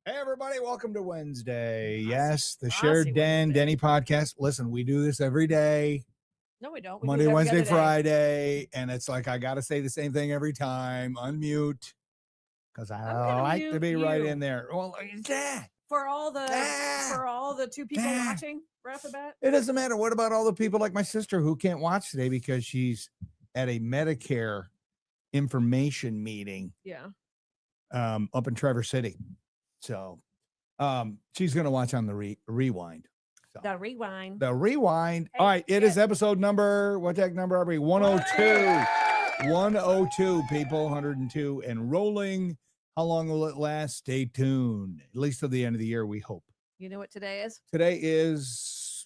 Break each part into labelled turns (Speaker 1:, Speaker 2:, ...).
Speaker 1: Hey, everybody. Welcome to Wednesday.
Speaker 2: Awesome.
Speaker 1: Yes, the
Speaker 2: Awesome
Speaker 1: Shared Dan
Speaker 2: Wednesday.
Speaker 1: Denny podcast. Listen, we do this every day.
Speaker 2: No, we don't. We do
Speaker 1: Monday,
Speaker 2: it every
Speaker 1: Wednesday,
Speaker 2: other day.
Speaker 1: Friday. And it's like, I got to say the same thing every time. Unmute. Because I like to be right in there. Well, yeah.
Speaker 2: For all the two people watching right off the bat.
Speaker 1: It doesn't matter. What about all the people like my sister who can't watch today because she's at a Medicare information meeting?
Speaker 2: Yeah.
Speaker 1: Up in Traverse City. So she's going to watch on the rewind. So.
Speaker 2: The rewind.
Speaker 1: Hey, all right. It is episode number, what tech number are we? 102. 102, people. 102 and rolling. How long will it last? Stay tuned. At least till the end of the year, we hope.
Speaker 2: You know what today is?
Speaker 1: Today is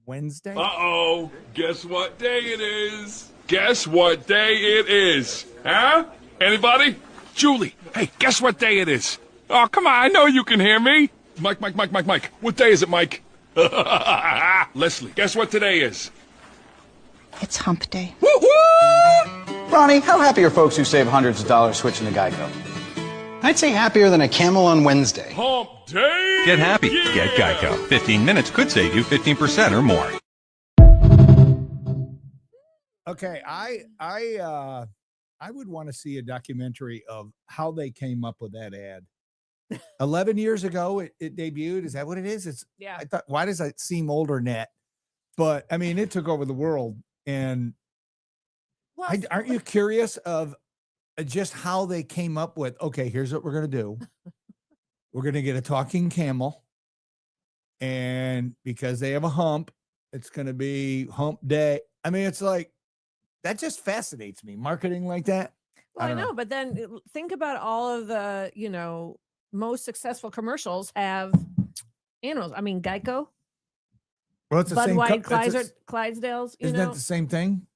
Speaker 1: Wednesday.
Speaker 3: Uh-oh. Guess what day it is? Guess what day it is? Huh? Anybody? Julie, hey, guess what day it is? Oh, come on, I know you can hear me. Mike. What day is it, Mike? Leslie, guess what today is?
Speaker 4: It's hump day.
Speaker 3: Woo-hoo!
Speaker 5: Ronnie, how happy are folks who save hundreds of dollars switching to Geico? I'd say happier than a camel on Wednesday.
Speaker 3: Hump day!
Speaker 6: Get happy.
Speaker 3: Yeah!
Speaker 6: Get Geico. 15 minutes could save you 15% or more.
Speaker 1: Okay, I would want to see a documentary of how they came up with that ad. 11 years ago, it debuted. Is that what it is? It's
Speaker 2: Yeah.
Speaker 1: I thought, why does it seem older than that? But I mean, it took over the world. And
Speaker 2: Well,
Speaker 1: aren't you curious of just how they came up with, okay, here's what we're going to do. We're going to get a talking camel. And because they have a hump, it's going to be hump day. I mean, it's like, that just fascinates me. Marketing like that.
Speaker 2: Well, I know, but then think about all of the, most successful commercials have animals. I mean, Geico,
Speaker 1: Well, it's the
Speaker 2: Bud
Speaker 1: same.
Speaker 2: White, Clydesdales.
Speaker 1: Isn't that the same thing?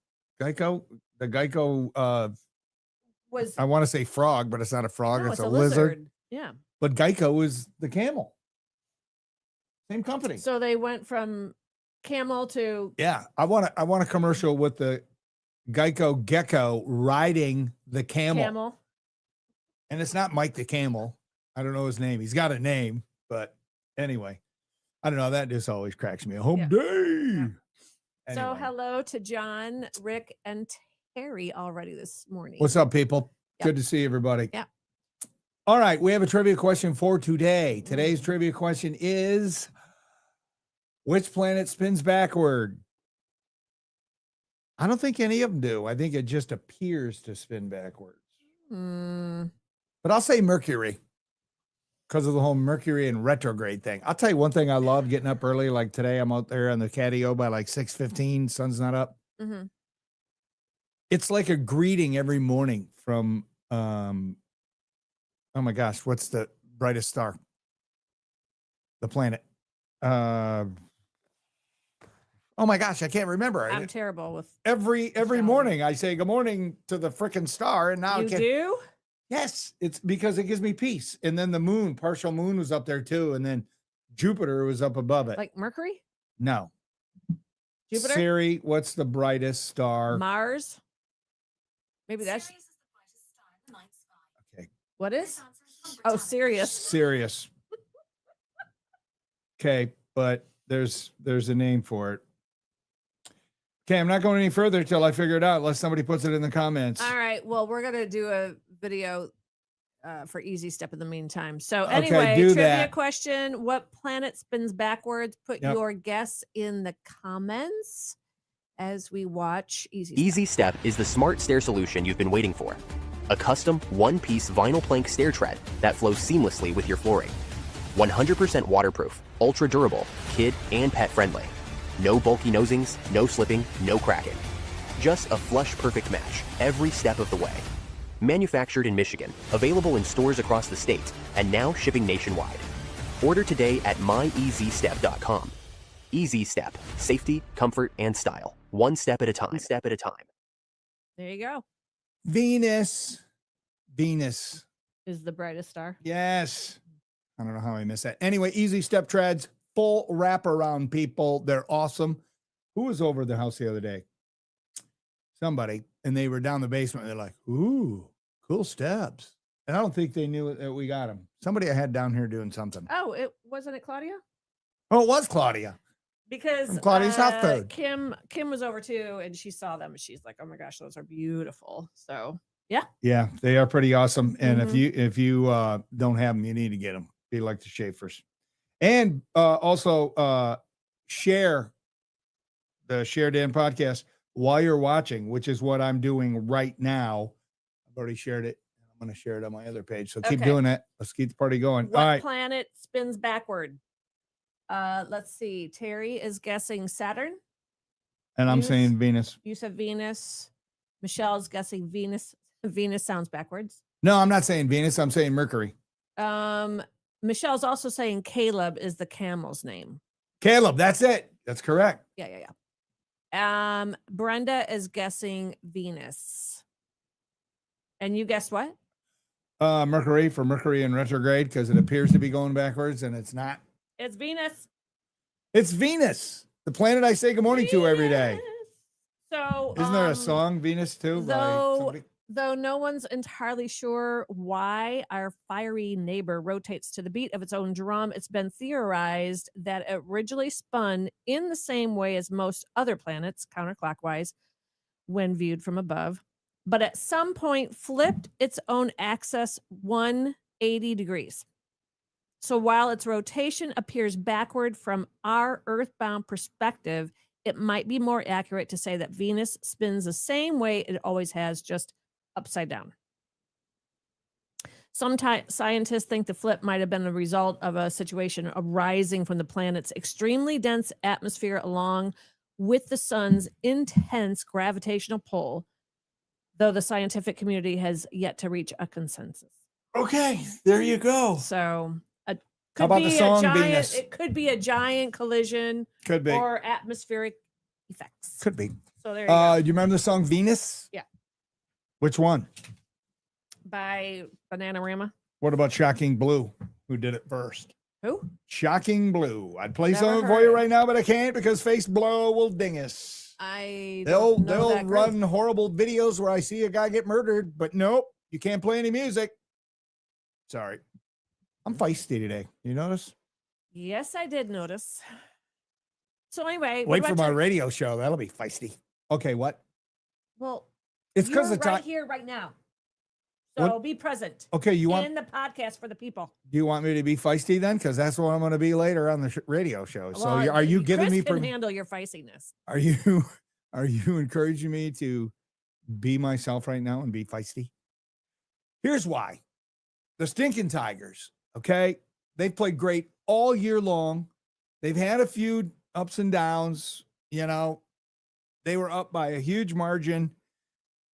Speaker 1: Geico, the Geico
Speaker 2: was
Speaker 1: I want to say frog, but it's not a frog.
Speaker 2: no,
Speaker 1: it's a lizard.
Speaker 2: Yeah.
Speaker 1: But Geico is the camel. Same company.
Speaker 2: So they went from camel to
Speaker 1: Yeah, I want a commercial with the Geico gecko riding the camel. And it's not Mike the Camel. I don't know his name. He's got a name, but anyway, I don't know. That just always cracks me. A home day.
Speaker 2: Yeah. So
Speaker 1: Anyway.
Speaker 2: hello to John, Rick, and Terry already this morning.
Speaker 1: What's up, people?
Speaker 2: Yep.
Speaker 1: Good to see everybody.
Speaker 2: Yeah.
Speaker 1: All right, we have a trivia question for today. Today's trivia question is, which planet spins backward? I don't think any of them do. I think it just appears to spin backwards. But I'll say Mercury because of the whole Mercury and retrograde thing. I'll tell you one thing I love getting up early. Like today, I'm out there on the catio by like 6:15. Sun's not up.
Speaker 2: Mm-hmm.
Speaker 1: It's like a greeting every morning from, oh my gosh, what's the brightest star? The planet. Oh my gosh, I can't remember.
Speaker 2: I'm terrible with
Speaker 1: Every morning I say good morning to the frickin' star, and now
Speaker 2: you do.
Speaker 1: Yes, it's because it gives me peace. And then the moon, partial moon, was up there too, and then Jupiter was up above it.
Speaker 2: Like Mercury,
Speaker 1: No,
Speaker 2: Jupiter,
Speaker 1: Siri, what's the brightest star?
Speaker 2: Mars. Maybe that's
Speaker 1: Okay,
Speaker 2: what is? Oh, Sirius.
Speaker 1: Sirius. Okay, but there's a name for it. Okay, I'm not going any further till I figure it out, unless somebody puts it in the comments.
Speaker 2: All right. Well, we're gonna do a video for Easy Step in the meantime. So anyway,
Speaker 1: do
Speaker 2: trivia
Speaker 1: that.
Speaker 2: question: what planet spins backwards? Put
Speaker 1: Yep.
Speaker 2: your guess in the comments as we watch Easy Step.
Speaker 7: Easy Step is the smart stair solution you've been waiting for. A custom one-piece vinyl plank stair tread that flows seamlessly with your flooring. 100% waterproof, ultra durable, kid and pet friendly. No bulky nosings, no slipping, no cracking. Just a flush perfect match every step of the way. Manufactured in Michigan, available in stores across the state, and now shipping nationwide. Order today at myeasystep.com. Easy Step, safety, comfort, and style. One step at a time.
Speaker 2: There you go.
Speaker 1: Venus.
Speaker 2: Is the brightest star.
Speaker 1: Yes. I don't know how I missed that. Anyway, Easy Step treads, full wraparound, people. They're awesome. Who was over the house the other day? Somebody. And they were down the basement. And they're like, ooh, cool steps. And I don't think they knew that we got him. Somebody I had down here doing something.
Speaker 2: Oh, it wasn't it Claudia?
Speaker 1: Oh, it was Claudia.
Speaker 2: Because
Speaker 1: From Claudia's Health Food.
Speaker 2: Kim was over too, and she saw them, and she's like, "Oh my gosh, those are beautiful." So yeah,
Speaker 1: Yeah, they are pretty awesome. And
Speaker 2: Mhm.
Speaker 1: if you don't have them, you need to get them. Be like the Schaefer's. And also share the Share Dan podcast while you're watching, which is what I'm doing right now. I've already shared it. I'm going to share it on my other page. So keep
Speaker 2: Okay.
Speaker 1: doing that. Let's keep the party going.
Speaker 2: what
Speaker 1: All right.
Speaker 2: planet spins backward? Let's see. Terry is guessing Saturn.
Speaker 1: And I'm
Speaker 2: Venus?
Speaker 1: saying Venus.
Speaker 2: You said Venus. Michelle's guessing Venus. Venus sounds backwards.
Speaker 1: No, I'm not saying Venus. I'm saying Mercury.
Speaker 2: Michelle's also saying Caleb is the camel's name.
Speaker 1: Caleb. That's it. That's correct.
Speaker 2: Yeah. Brenda is guessing Venus. And you guessed what?
Speaker 1: Mercury for Mercury in retrograde because it appears to be going backwards and it's not.
Speaker 2: It's Venus.
Speaker 1: It's Venus, the planet I say good morning to every day.
Speaker 2: Venus. So
Speaker 1: Isn't there a song, Venus, too? by somebody?
Speaker 2: Though no one's entirely sure why our fiery neighbor rotates to the beat of its own drum, it's been theorized that it originally spun in the same way as most other planets, counterclockwise, when viewed from above, but at some point flipped its own axis 180 degrees. So while its rotation appears backward from our earthbound perspective, it might be more accurate to say that Venus spins the same way it always has, just upside down. Some scientists think the flip might have been the result of a situation arising from the planet's extremely dense atmosphere along with the sun's intense gravitational pull, though the scientific community has yet to reach a consensus.
Speaker 1: Okay, there you go.
Speaker 2: So
Speaker 1: How about the song Venus?
Speaker 2: It could be a giant collision
Speaker 1: Could be.
Speaker 2: or atmospheric effects.
Speaker 1: Could be.
Speaker 2: So there you go.
Speaker 1: Do you remember the song Venus?
Speaker 2: Yeah.
Speaker 1: Which one?
Speaker 2: By Bananarama.
Speaker 1: What about Shocking Blue? Who did it first?
Speaker 2: Who?
Speaker 1: Shocking Blue. I'd play
Speaker 2: Never
Speaker 1: some for
Speaker 2: heard
Speaker 1: you
Speaker 2: it.
Speaker 1: right now, but I can't because Face Blow will ding us.
Speaker 2: They'll
Speaker 1: They'll run horrible videos where I see a guy get murdered, but nope, you can't play any music. Sorry. I'm feisty today. You notice?
Speaker 2: Yes, I did notice. So anyway, what
Speaker 1: Wait for
Speaker 2: about
Speaker 1: my
Speaker 2: your-
Speaker 1: radio show. That'll be feisty. Okay, what?
Speaker 2: Well,
Speaker 1: It's because
Speaker 2: you're
Speaker 1: of
Speaker 2: right
Speaker 1: time.
Speaker 2: here, right now. So
Speaker 1: What?
Speaker 2: be present.
Speaker 1: Okay, you want?
Speaker 2: in the podcast for the people.
Speaker 1: Do you want me to be feisty then? Because that's what I'm going to be later on the radio show. So
Speaker 2: Well,
Speaker 1: are you giving
Speaker 2: Chris
Speaker 1: me?
Speaker 2: can handle your feistiness?
Speaker 1: Are you encouraging me to be myself right now and be feisty? Here's why. The stinking Tigers, okay? They've played great all year long. They've had a few ups and downs, you know. They were up by a huge margin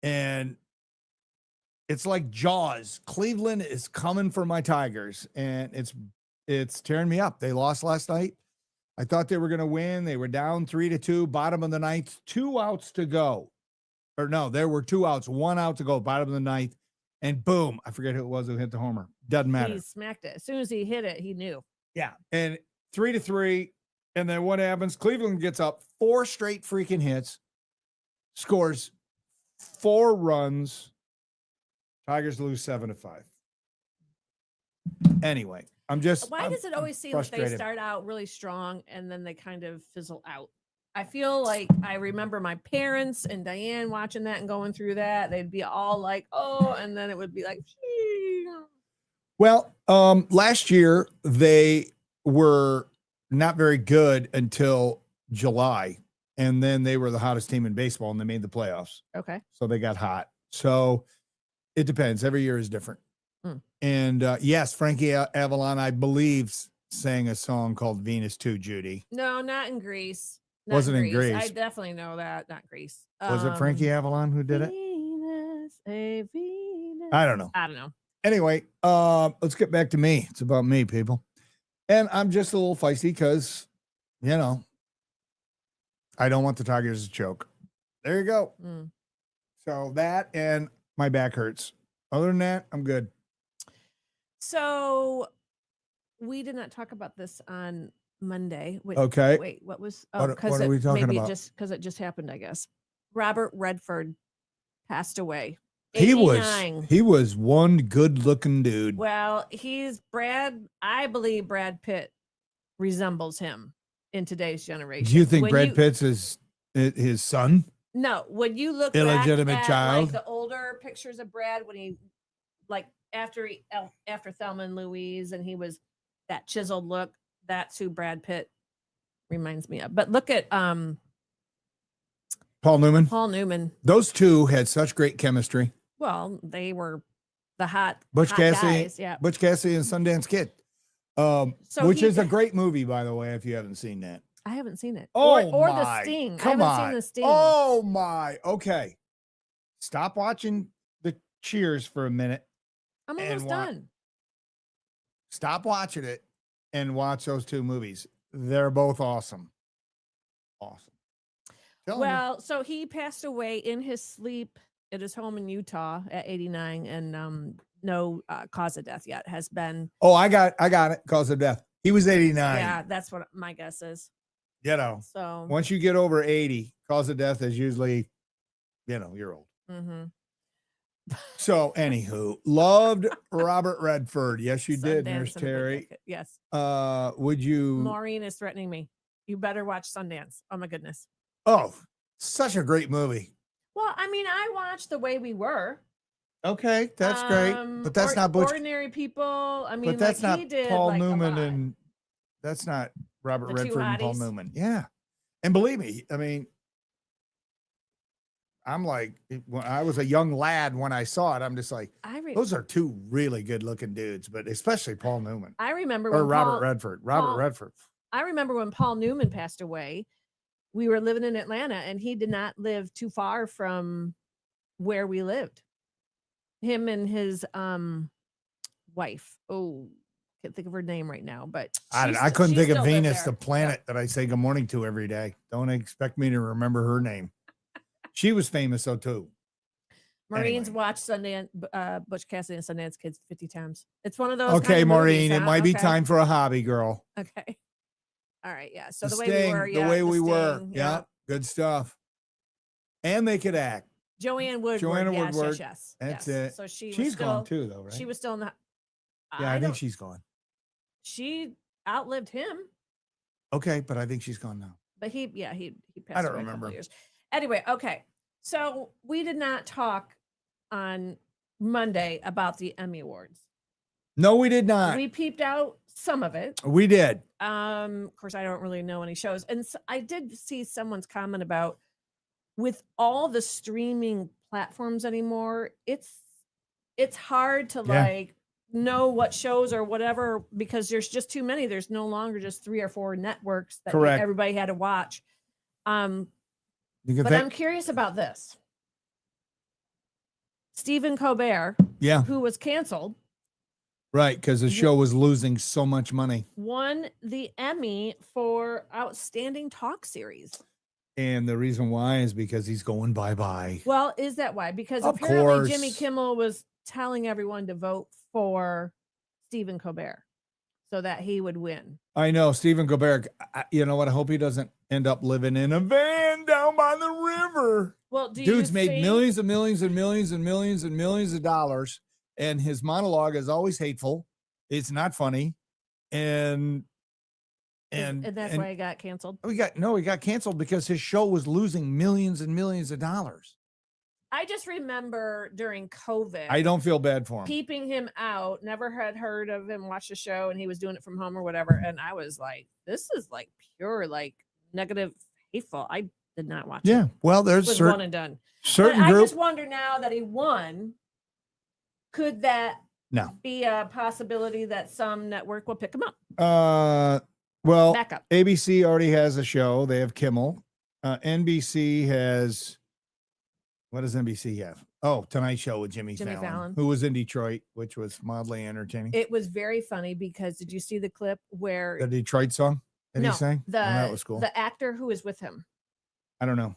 Speaker 1: and it's like Jaws. Cleveland is coming for my Tigers and it's tearing me up. They lost last night. I thought they were going to win. They were down 3-2, bottom of the ninth, 2 outs to go. Or no, there were 2 outs, 1 out to go, bottom of the ninth. And boom, I forget who it was who hit the homer. Doesn't matter.
Speaker 2: He smacked it. As soon as he hit it, he knew.
Speaker 1: Yeah. And 3-3. And then what happens? Cleveland gets up 4 straight freaking hits, scores 4 runs. Tigers lose 7-5. Anyway,
Speaker 2: Why
Speaker 1: I'm
Speaker 2: does it always seem like they
Speaker 1: frustrated.
Speaker 2: start out really strong and then they kind of fizzle out? I feel like I remember my parents and Diane watching that and going through that. They'd be all like, oh, and then it would be like,
Speaker 1: Well, last year they were not very good until July, and then they were the hottest team in baseball, and they made the playoffs.
Speaker 2: okay.
Speaker 1: So they got hot. So it depends. Every year is different.
Speaker 2: Hmm.
Speaker 1: And yes, Frankie Avalon, I believe, sang a song called Venus too, Judy.
Speaker 2: No, not in Greece.
Speaker 1: Wasn't in
Speaker 2: I
Speaker 1: Greece.
Speaker 2: definitely know that. Not Greece.
Speaker 1: Was it Frankie Avalon who did it?
Speaker 2: Venus, a Venus.
Speaker 1: I don't know.
Speaker 2: I don't know.
Speaker 1: Anyway, let's get back to me. It's about me, people. And I'm just a little feisty because, you know, I don't want the Tigers to choke. There you go.
Speaker 2: Mm.
Speaker 1: So that and my back hurts. Other than that, I'm good.
Speaker 2: So we did not talk about this on Monday. Wait,
Speaker 1: Okay.
Speaker 2: Wait, what was?
Speaker 1: What-
Speaker 2: Oh, because
Speaker 1: what are we talking
Speaker 2: maybe
Speaker 1: about?
Speaker 2: because it just happened. I guess Robert Redford passed away.
Speaker 1: He
Speaker 2: 89.
Speaker 1: was one good looking dude.
Speaker 2: Well, he's Brad. I believe Brad Pitt resembles him in today's generation.
Speaker 1: Do you think
Speaker 2: When
Speaker 1: Brad Pitt's his son?
Speaker 2: No, when you look
Speaker 1: Illegitimate
Speaker 2: back at
Speaker 1: child?
Speaker 2: like the older pictures of Brad, when he like after Thelma and Louise, and he was that chiseled look, that's who Brad Pitt reminds me of. But look at
Speaker 1: Paul Newman.
Speaker 2: Paul Newman.
Speaker 1: Those two had such great chemistry.
Speaker 2: Well, they were the hot
Speaker 1: Butch Cassidy,
Speaker 2: guys, yeah.
Speaker 1: Butch Cassidy and Sundance Kid,
Speaker 2: So
Speaker 1: which is a great movie, by the way, if you haven't seen that.
Speaker 2: I haven't seen it.
Speaker 1: Oh,
Speaker 2: or
Speaker 1: my.
Speaker 2: The Sting.
Speaker 1: Come
Speaker 2: I
Speaker 1: on.
Speaker 2: haven't seen The Sting.
Speaker 1: Oh, my. Okay. Stop watching the Cheers for a minute.
Speaker 2: I'm
Speaker 1: and
Speaker 2: almost done.
Speaker 1: Stop watching it and watch those two movies. They're both awesome. Awesome. Telling you.
Speaker 2: Well, so he passed away in his sleep at his home in Utah at 89, and no cause of death yet has been.
Speaker 1: Oh, I got it. Cause of death. He was 89.
Speaker 2: Yeah, that's what my guess is.
Speaker 1: You know,
Speaker 2: So
Speaker 1: once you get over 80, cause of death is usually, you're old.
Speaker 2: mhm.
Speaker 1: So, anywho, loved Robert Redford. Yes, you did,
Speaker 2: Sundance
Speaker 1: Nurse
Speaker 2: and a Big
Speaker 1: Terry.
Speaker 2: Ticket. Yes.
Speaker 1: Would you?
Speaker 2: Maureen is threatening me. You better watch Sundance. Oh my goodness.
Speaker 1: Oh, such a great movie.
Speaker 2: Well, I mean, I watched The Way We Were.
Speaker 1: Okay, that's great, but that's not Butch.
Speaker 2: Ordinary People. I mean,
Speaker 1: But that's
Speaker 2: like,
Speaker 1: not
Speaker 2: he did
Speaker 1: Paul
Speaker 2: like, a
Speaker 1: Newman,
Speaker 2: lot.
Speaker 1: and that's not Robert
Speaker 2: The Two
Speaker 1: Redford and Paul
Speaker 2: Hotties.
Speaker 1: Newman. Yeah, and believe me, I mean, I'm like, when I was a young lad when I saw it, I'm just like, those are two really good looking dudes, but especially Paul Newman
Speaker 2: I remember
Speaker 1: or
Speaker 2: when
Speaker 1: Robert Redford. Robert
Speaker 2: Paul-
Speaker 1: Redford.
Speaker 2: I remember when Paul Newman passed away. We were living in Atlanta, and he did not live too far from where we lived. Him and his wife. Oh, can't think of her name right now, but
Speaker 1: I couldn't think of Venus,
Speaker 2: there.
Speaker 1: the planet that I say good morning to every day. Don't expect me to remember her name. She was famous though too.
Speaker 2: Maureen's
Speaker 1: Anyway.
Speaker 2: watched Butch Cassidy and Sundance Kids 50 times. It's one of those.
Speaker 1: Okay,
Speaker 2: kind of
Speaker 1: Maureen,
Speaker 2: movies,
Speaker 1: it
Speaker 2: huh?
Speaker 1: might be
Speaker 2: Okay.
Speaker 1: time for a hobby, girl.
Speaker 2: Okay. All right. Yeah. So
Speaker 1: The
Speaker 2: the way
Speaker 1: Sting,
Speaker 2: we were.
Speaker 1: the
Speaker 2: Yeah,
Speaker 1: way we were.
Speaker 2: Sting,
Speaker 1: Yeah, good stuff. And they could act.
Speaker 2: Joanne Woodward.
Speaker 1: Joanna
Speaker 2: yes,
Speaker 1: Woodward,
Speaker 2: yes.
Speaker 1: that's
Speaker 2: yes.
Speaker 1: it.
Speaker 2: So she's
Speaker 1: She's
Speaker 2: still,
Speaker 1: gone too, though, right?
Speaker 2: She was still in the.
Speaker 1: Yeah, I think
Speaker 2: don't-
Speaker 1: she's gone.
Speaker 2: She outlived him,
Speaker 1: Okay, but I think she's gone now.
Speaker 2: but he passed
Speaker 1: I don't
Speaker 2: away a couple
Speaker 1: remember.
Speaker 2: of years. Anyway, okay. So we did not talk on Monday about the Emmy Awards.
Speaker 1: No, we did not.
Speaker 2: We peeped out some of it.
Speaker 1: We did.
Speaker 2: Of course, I don't really know any shows, and I did see someone's comment about with all the streaming platforms anymore, it's hard to
Speaker 1: Yeah.
Speaker 2: like know what shows or whatever because there's just too many. There's no longer just 3 or 4 networks that
Speaker 1: Correct.
Speaker 2: everybody had to watch.
Speaker 1: You can
Speaker 2: But
Speaker 1: think,
Speaker 2: I'm curious about this. Stephen Colbert,
Speaker 1: yeah,
Speaker 2: who was canceled,
Speaker 1: right, because the show was losing so much money.
Speaker 2: won the Emmy for Outstanding Talk Series.
Speaker 1: And the reason why is because he's going bye-bye.
Speaker 2: Well, is that why? Because
Speaker 1: Of
Speaker 2: apparently Jimmy
Speaker 1: course.
Speaker 2: Kimmel was telling everyone to vote for Stephen Colbert so that he would win.
Speaker 1: I know, Stephen Colbert, you know what? I hope he doesn't end up living in a van down by the river.
Speaker 2: Well, do
Speaker 1: Dude's
Speaker 2: you
Speaker 1: made
Speaker 2: think,
Speaker 1: millions and millions and millions and millions and millions of dollars, and his monologue is always hateful. It's not funny, and
Speaker 2: that's why he got canceled.
Speaker 1: he got canceled because his show was losing millions and millions of dollars.
Speaker 2: I just remember during COVID,
Speaker 1: I don't feel bad for him.
Speaker 2: peeping him out. Never had heard of him, watched the show, and he was doing it from home or whatever. And I was like, this is like pure, like negative, hateful. I did not watch it.
Speaker 1: Yeah, well,
Speaker 2: It
Speaker 1: there's
Speaker 2: was
Speaker 1: certain
Speaker 2: one and done.
Speaker 1: certain
Speaker 2: But I
Speaker 1: group.
Speaker 2: just wonder now that he won, could that
Speaker 1: No,
Speaker 2: be a possibility that some network will pick him up?
Speaker 1: well,
Speaker 2: Back up.
Speaker 1: ABC already has a show. They have Kimmel. NBC has. What does NBC have? Oh, Tonight Show with Jimmy Fallon, who was in Detroit, which was mildly entertaining.
Speaker 2: It was very funny because did you see the clip where
Speaker 1: The Detroit song that
Speaker 2: no,
Speaker 1: he sang?
Speaker 2: the
Speaker 1: that was cool.
Speaker 2: the actor who was with him?
Speaker 1: I don't know.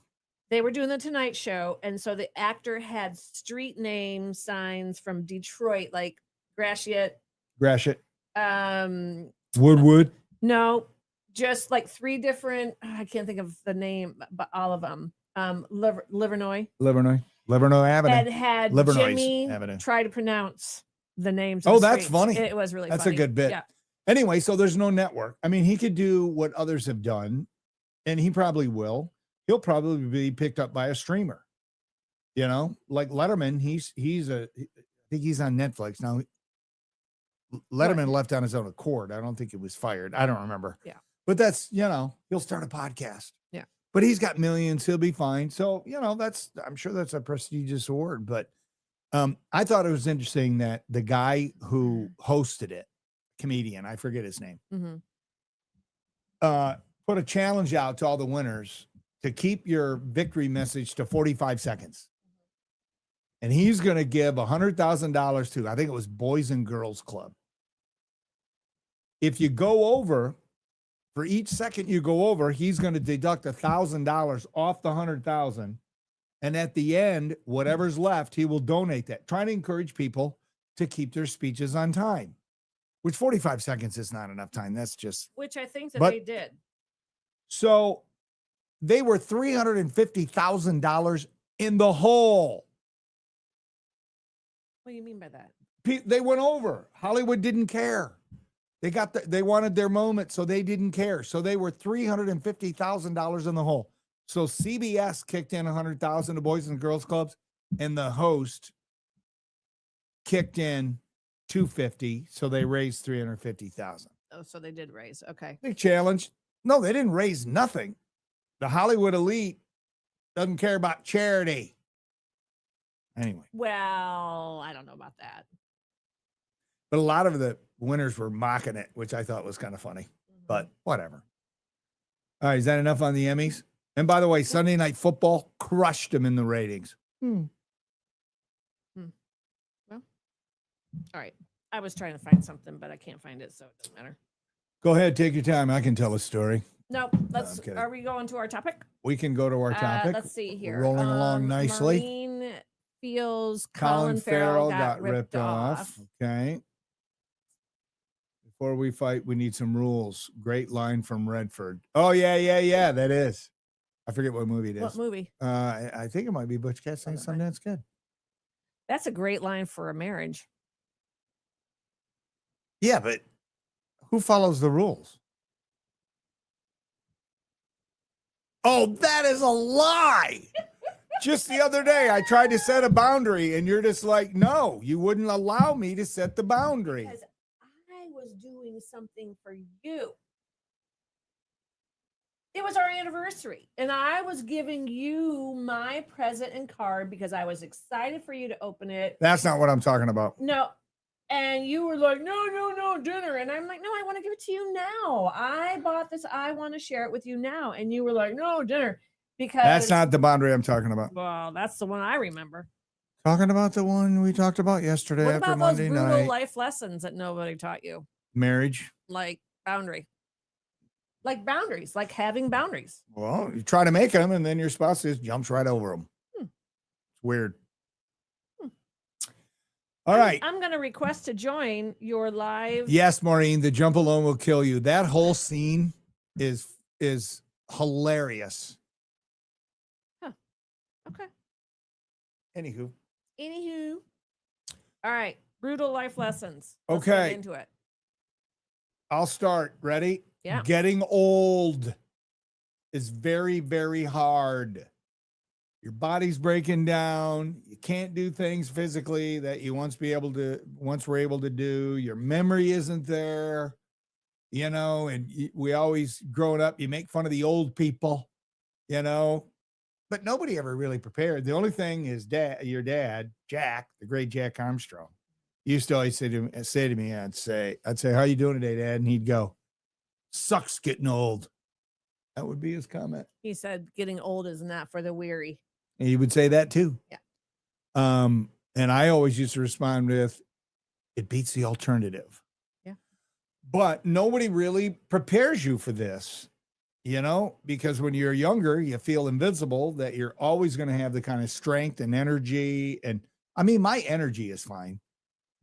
Speaker 2: They were doing the Tonight Show, and so the actor had street name signs from Detroit, like Gratiot.
Speaker 1: Gratiot,
Speaker 2: Woodwood.
Speaker 1: Woodwood.
Speaker 2: No, just like 3 different. I can't think of the name, but all of them. Livernois.
Speaker 1: Livernois. Livernois
Speaker 2: and
Speaker 1: Avenue.
Speaker 2: had
Speaker 1: Livernois
Speaker 2: Jimmy
Speaker 1: Avenue.
Speaker 2: try to pronounce the names. Of
Speaker 1: Oh,
Speaker 2: the
Speaker 1: that's
Speaker 2: streets.
Speaker 1: funny.
Speaker 2: It was really
Speaker 1: That's
Speaker 2: funny.
Speaker 1: a good bit.
Speaker 2: Yeah.
Speaker 1: Anyway, so there's no network. I mean, he could do what others have done, and he probably will. He'll probably be picked up by a streamer. You know, like Letterman, I think he's on Netflix now. Letterman left on his own accord. I don't think he was fired. I don't remember.
Speaker 2: Yeah.
Speaker 1: But that's, he'll start a podcast.
Speaker 2: Yeah.
Speaker 1: But he's got millions. He'll be fine. So, I'm sure that's a prestigious award. But I thought it was interesting that the guy who hosted it, comedian, I forget his name, put a challenge out to all the winners to keep your victory message to 45 seconds. And he's going to give $100,000 to, I think it was Boys and Girls Club. If you go over, for each second you go over, he's going to deduct $1,000 off the 100,000. And at the end, whatever's left, he will donate that. Trying to encourage people to keep their speeches on time, which 45 seconds is not enough time. That's just.
Speaker 2: Which I think that
Speaker 1: But-
Speaker 2: they did.
Speaker 1: So they were $350,000 in the hole.
Speaker 2: What do you mean by that?
Speaker 1: They went over. Hollywood didn't care. They wanted their moment, so they didn't care. So they were $350,000 in the hole. So CBS kicked in $100,000 to Boys and Girls Clubs, and the host kicked in $250,000. So they raised $350,000.
Speaker 2: Oh, so they did raise. Okay.
Speaker 1: Big challenge. No, they didn't raise nothing. The Hollywood elite doesn't care about charity. Anyway.
Speaker 2: Well, I don't know about that.
Speaker 1: But a lot of the winners were mocking it, which I thought was kind of funny, but whatever. All right. Is that enough on the Emmys? And by the way, Sunday Night Football crushed them in the ratings.
Speaker 2: Well, all right. I was trying to find something, but I can't find it, so it doesn't matter.
Speaker 1: Go ahead. Take your time. I can tell a story.
Speaker 2: No,
Speaker 1: I'm kidding.
Speaker 2: are we going to our topic?
Speaker 1: We can go to our topic.
Speaker 2: Let's see here.
Speaker 1: Rolling along nicely.
Speaker 2: Marine feels
Speaker 1: Colin Farrell got ripped off. Okay. Before we fight, we need some rules. Great line from Redford. Oh, yeah. That is. I forget what movie it is.
Speaker 2: What movie?
Speaker 1: I think it might be Butch Cassidy and Sundance Kid.
Speaker 2: That's a great line for a marriage.
Speaker 1: Yeah, but who follows the rules? Oh, that is a lie. Just the other day, I tried to set a boundary, and you're just like, no, you wouldn't allow me to set the boundary.
Speaker 2: Because I was doing something for you. It was our anniversary, and I was giving you my present and card because I was excited for you to open it.
Speaker 1: That's not what I'm talking about.
Speaker 2: No. And you were like, no, dinner. And I'm like, no, I want to give it to you now. I bought this. I want to share it with you now. And you were like, no, dinner. Because
Speaker 1: That's not the boundary I'm talking about.
Speaker 2: Well, that's the one I remember.
Speaker 1: Talking about the one we talked about yesterday
Speaker 2: What
Speaker 1: after
Speaker 2: about
Speaker 1: Monday
Speaker 2: those brutal
Speaker 1: night.
Speaker 2: life lessons that nobody taught you?
Speaker 1: Marriage.
Speaker 2: Like boundary. Like boundaries, like having boundaries.
Speaker 1: Well, you try to make them, and then your spouse just jumps right over them. It's weird. All right.
Speaker 2: I'm going to request to join your live.
Speaker 1: Yes, Maureen, the jump alone will kill you. That whole scene is hilarious.
Speaker 2: Okay.
Speaker 1: Anywho.
Speaker 2: All right. Brutal life lessons. Let's get
Speaker 1: Okay.
Speaker 2: into it.
Speaker 1: I'll start. Ready?
Speaker 2: Yeah.
Speaker 1: Getting old is very, very hard. Your body's breaking down. You can't do things physically that you once were able to do. Your memory isn't there, and we always growing up, you make fun of the old people, but nobody ever really prepared. The only thing is your dad, Jack, the great Jack Armstrong, used to always say to me, I'd say, how you doing today, Dad? And he'd go, sucks getting old. That would be his comment.
Speaker 2: He said getting old is not for the weary.
Speaker 1: And he would say that too.
Speaker 2: Yeah.
Speaker 1: And I always used to respond with, it beats the alternative.
Speaker 2: Yeah.
Speaker 1: But nobody really prepares you for this, because when you're younger, you feel invincible, that you're always going to have the kind of strength and energy. And I mean, my energy is fine,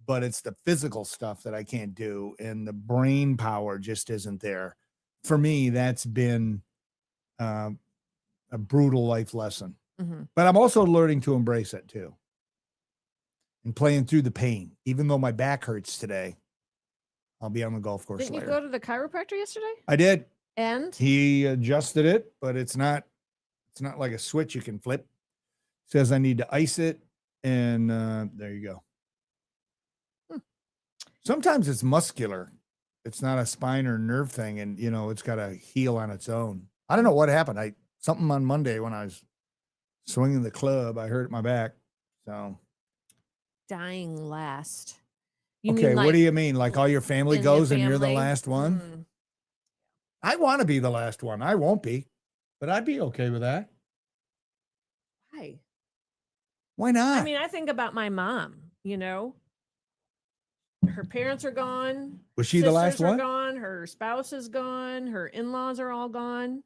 Speaker 1: but it's the physical stuff that I can't do. And the brain power just isn't there. For me, that's been a brutal life lesson. But I'm also learning to embrace it too. And playing through the pain. Even though my back hurts today, I'll be on the golf course
Speaker 2: Didn't
Speaker 1: later.
Speaker 2: you go to the chiropractor yesterday?
Speaker 1: I did.
Speaker 2: And
Speaker 1: He adjusted it, but it's not like a switch you can flip. Says I need to ice it, and there you go. Sometimes it's muscular. It's not a spine or nerve thing, and it's got to heal on its own. I don't know what happened. Something on Monday when I was swinging the club, I hurt my back. So
Speaker 2: dying last. You
Speaker 1: okay,
Speaker 2: mean
Speaker 1: what do you mean? Like all your family
Speaker 2: in your
Speaker 1: goes and you're the
Speaker 2: family?
Speaker 1: last one?
Speaker 2: Mhm.
Speaker 1: I want to be the last one. I won't be, but I'd be okay with that.
Speaker 2: Why?
Speaker 1: Why not?
Speaker 2: I mean, I think about my mom, her parents are gone.
Speaker 1: Was she the last
Speaker 2: sisters are
Speaker 1: one?
Speaker 2: gone. Her spouse is gone. Her in-laws are all gone.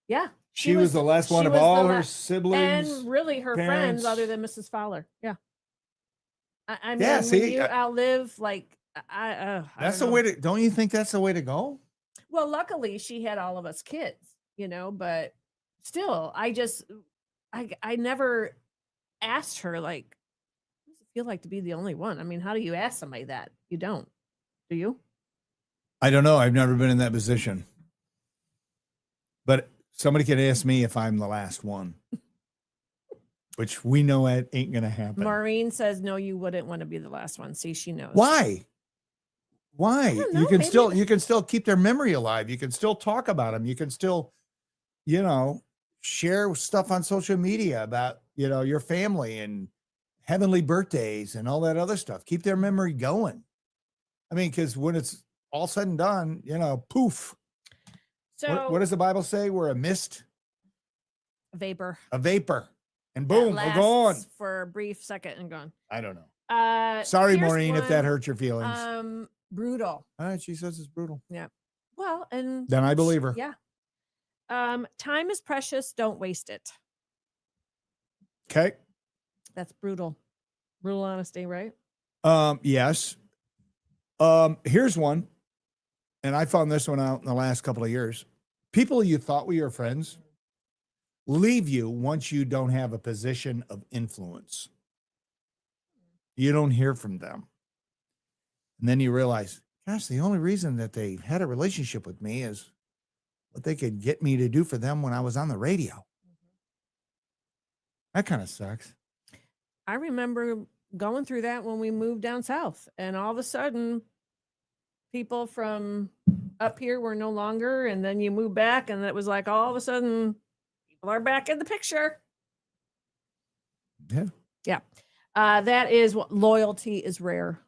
Speaker 2: Yeah.
Speaker 1: She was the last one
Speaker 2: she
Speaker 1: of
Speaker 2: was the
Speaker 1: all her
Speaker 2: la-
Speaker 1: siblings.
Speaker 2: And really her
Speaker 1: parents.
Speaker 2: friends other than Mrs. Fowler. Yeah. I mean,
Speaker 1: Yeah,
Speaker 2: when
Speaker 1: see,
Speaker 2: you outlive, like,
Speaker 1: That's the way to, don't you think that's the way to go?
Speaker 2: Well, luckily she had all of us kids, but still, I never asked her, like, what does it feel like to be the only one? I mean, how do you ask somebody that? You don't, do you?
Speaker 1: I don't know. I've never been in that position. But somebody could ask me if I'm the last one, which we know it ain't going to happen.
Speaker 2: Maureen says, no, you wouldn't want to be the last one. See, she knows.
Speaker 1: Why? Why?
Speaker 2: don't know,
Speaker 1: You can
Speaker 2: maybe-
Speaker 1: you can still keep their memory alive. You can still talk about them. You can still, share stuff on social media about, your family and heavenly birthdays and all that other stuff. Keep their memory going. I mean, because when it's all said and done, poof.
Speaker 2: So
Speaker 1: What does the Bible say? We're a mist,
Speaker 2: vapor.
Speaker 1: a vapor, and
Speaker 2: That
Speaker 1: boom, we're gone.
Speaker 2: lasts for a brief second and gone.
Speaker 1: I don't know.
Speaker 2: Sorry,
Speaker 1: Sorry, Maureen, if that hurt your feelings.
Speaker 2: Brutal.
Speaker 1: All right, she says it's brutal.
Speaker 2: Well, and
Speaker 1: Then I believe her.
Speaker 2: Yeah. Time is precious. Don't waste it.
Speaker 1: Okay.
Speaker 2: That's brutal. Brutal honesty, right?
Speaker 1: Yes. Here's one. And I found this one out in the last couple of years. People you thought were your friends leave you once you don't have a position of influence. You don't hear from them. And then you realize, gosh, the only reason that they had a relationship with me is what they could get me to do for them when I was on the radio. That kind of sucks.
Speaker 2: I remember going through that when we moved down south, and all of a sudden, people from up here were no longer, and then you move back, and it was like all of a sudden, people are back in the picture.
Speaker 1: Yeah.
Speaker 2: Yeah. That is what loyalty is rare.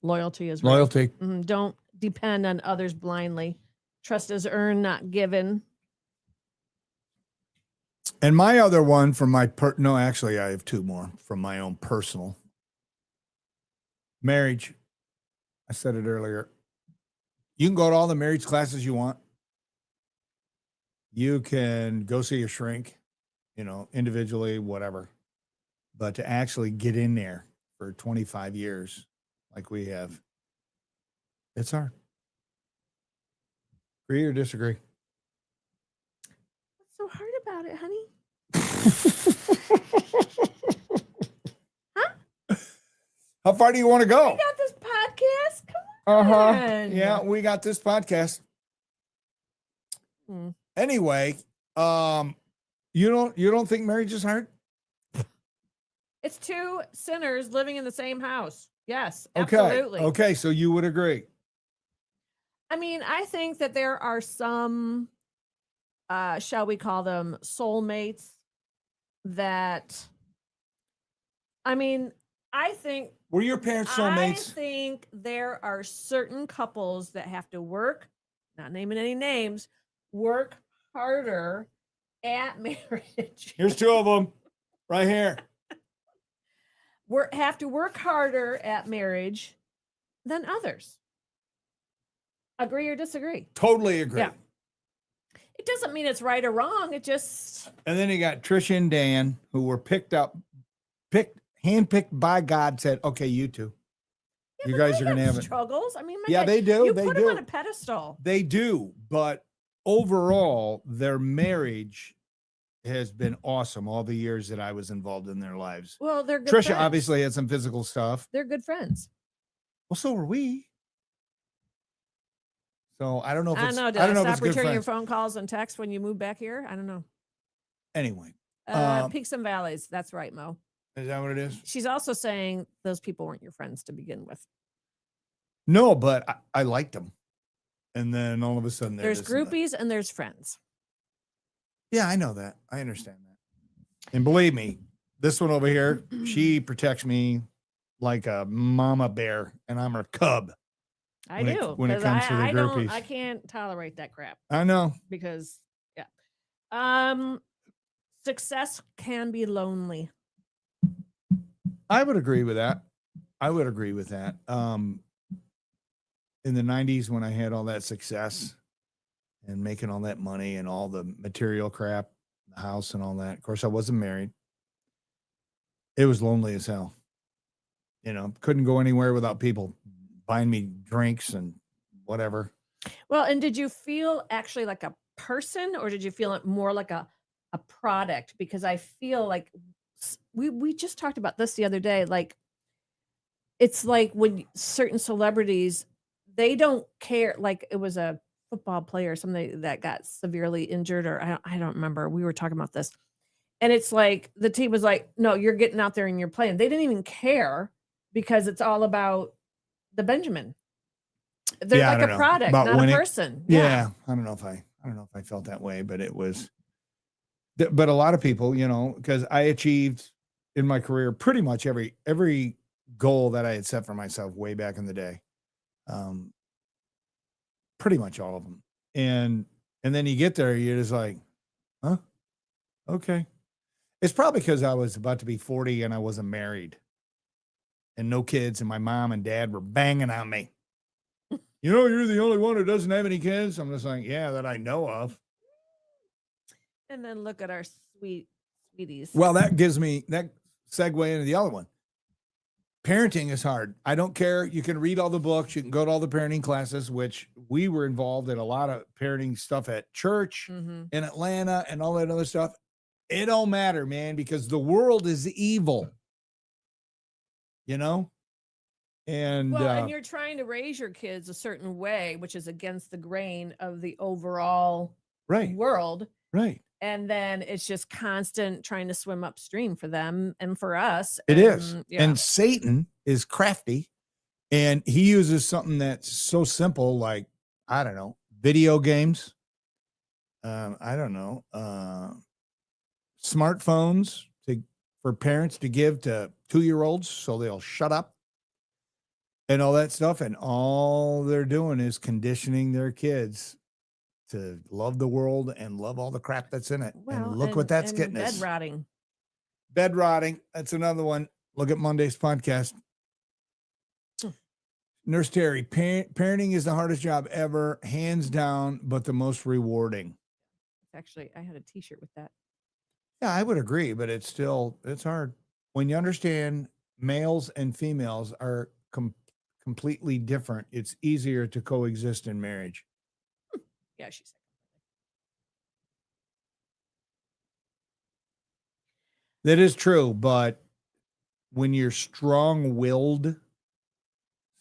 Speaker 2: Loyalty is rare.
Speaker 1: Loyalty.
Speaker 2: Don't depend on others blindly. Trust is earned, not given.
Speaker 1: And my other one from my no, actually, I have two more from my own personal marriage. I said it earlier. You can go to all the marriage classes you want. You can go see a shrink, individually, whatever. But to actually get in there for 25 years, like we have, it's hard. Agree or disagree?
Speaker 2: What's so hard about it, honey?
Speaker 1: How far do you want to go?
Speaker 2: We got this podcast. Come on.
Speaker 1: Yeah, we got this podcast. Anyway, you don't think marriage is hard?
Speaker 2: It's two sinners living in the same house. Yes,
Speaker 1: Okay.
Speaker 2: absolutely.
Speaker 1: Okay, so you would agree.
Speaker 2: I mean, I think that there are some, shall we call them soulmates that, I mean, I think
Speaker 1: Were your parents
Speaker 2: I
Speaker 1: soulmates?
Speaker 2: think there are certain couples that have to work, not naming any names, work harder at marriage.
Speaker 1: Here's two of them right here.
Speaker 2: Have to work harder at marriage than others. Agree or disagree?
Speaker 1: Totally agree.
Speaker 2: Yeah. It doesn't mean it's right or wrong. It just
Speaker 1: And then you got Trisha and Dan, who were handpicked by God, said, okay, you two.
Speaker 2: yeah,
Speaker 1: You
Speaker 2: but
Speaker 1: guys
Speaker 2: they
Speaker 1: are gonna have it.
Speaker 2: struggles. I mean, my
Speaker 1: Yeah,
Speaker 2: God,
Speaker 1: they do.
Speaker 2: You
Speaker 1: They
Speaker 2: put
Speaker 1: do.
Speaker 2: them on a pedestal.
Speaker 1: They do, but overall, their marriage has been awesome all the years that I was involved in their lives.
Speaker 2: Well, they're good
Speaker 1: Trisha
Speaker 2: friends.
Speaker 1: obviously had some physical stuff.
Speaker 2: They're good friends.
Speaker 1: Well, so were we. So I don't know if
Speaker 2: I
Speaker 1: it's,
Speaker 2: know. Did
Speaker 1: I don't know if
Speaker 2: stop
Speaker 1: it's good
Speaker 2: returning your
Speaker 1: friends.
Speaker 2: phone calls and texts when you moved back here? I don't know.
Speaker 1: Anyway,
Speaker 2: Peaks and valleys. That's right, Mo.
Speaker 1: is that what it is?
Speaker 2: She's also saying those people weren't your friends to begin with.
Speaker 1: No, but I liked them. And then all of a sudden
Speaker 2: There's groupies and there's friends.
Speaker 1: Yeah, I know that. I understand that. And believe me, this one over here, she protects me like a mama bear, and I'm her cub.
Speaker 2: I
Speaker 1: when it-
Speaker 2: do.
Speaker 1: when it
Speaker 2: 'cause
Speaker 1: comes to the groupies.
Speaker 2: I can't tolerate that crap
Speaker 1: I know.
Speaker 2: because, yeah. Success can be lonely.
Speaker 1: I would agree with that. I would agree with that. In the 90s, when I had all that success and making all that money and all the material crap, the house and all that, of course, I wasn't married. It was lonely as hell. You know, couldn't go anywhere without people buying me drinks and whatever.
Speaker 2: Well, and did you feel actually like a person, or did you feel it more like a product? Because I feel like we just talked about this the other day. Like, it's like when certain celebrities, they don't care. Like, it was a football player or something that got severely injured, or I don't remember. We were talking about this. And it's like the team was like, no, you're getting out there and you're playing. They didn't even care because it's all about the Benjamin. They're
Speaker 1: Yeah, I
Speaker 2: like
Speaker 1: don't
Speaker 2: a
Speaker 1: know.
Speaker 2: product,
Speaker 1: About
Speaker 2: not
Speaker 1: winning.
Speaker 2: a person.
Speaker 1: Yeah. I don't know if I felt that way, but it was, but a lot of people, you know, because I achieved in my career pretty much every goal that I had set for myself way back in the day. Pretty much all of them. And then you get there, you're just like, huh? Okay. It's probably because I was about to be 40 and I wasn't married and no kids, and my mom and dad were banging on me. You know, you're the only one who doesn't have any kids. I'm just like, yeah, that I know of.
Speaker 2: And then look at our sweeties.
Speaker 1: Well, that segue into the other one. Parenting is hard. I don't care. You can read all the books. You can go to all the parenting classes, which we were involved in a lot of parenting stuff at church in Atlanta and all that other stuff. It don't matter, man, because the world is evil. You know? And
Speaker 2: well, and you're trying to raise your kids a certain way, which is against the grain of the overall world.
Speaker 1: Right.
Speaker 2: And then it's just constant trying to swim upstream for them and for us.
Speaker 1: It is.
Speaker 2: Yeah.
Speaker 1: And Satan is crafty, and he uses something that's so simple, like, I don't know, video games. I don't know, smartphones for parents to give to 2-year-olds so they'll shut up and all that stuff. And all they're doing is conditioning their kids to love the world and love all the crap that's in it.
Speaker 2: Well,
Speaker 1: and look what that's getting
Speaker 2: bed
Speaker 1: us.
Speaker 2: rotting.
Speaker 1: Bed rotting. That's another one. Look at Monday's podcast. Nurse Terry, parenting is the hardest job ever, hands down, but the most rewarding.
Speaker 2: Actually, I had a t-shirt with that.
Speaker 1: Yeah, I would agree, but it's hard. When you understand males and females are completely different, it's easier to coexist in marriage.
Speaker 2: Yeah, she said.
Speaker 1: That is true, but when you're strong-willed,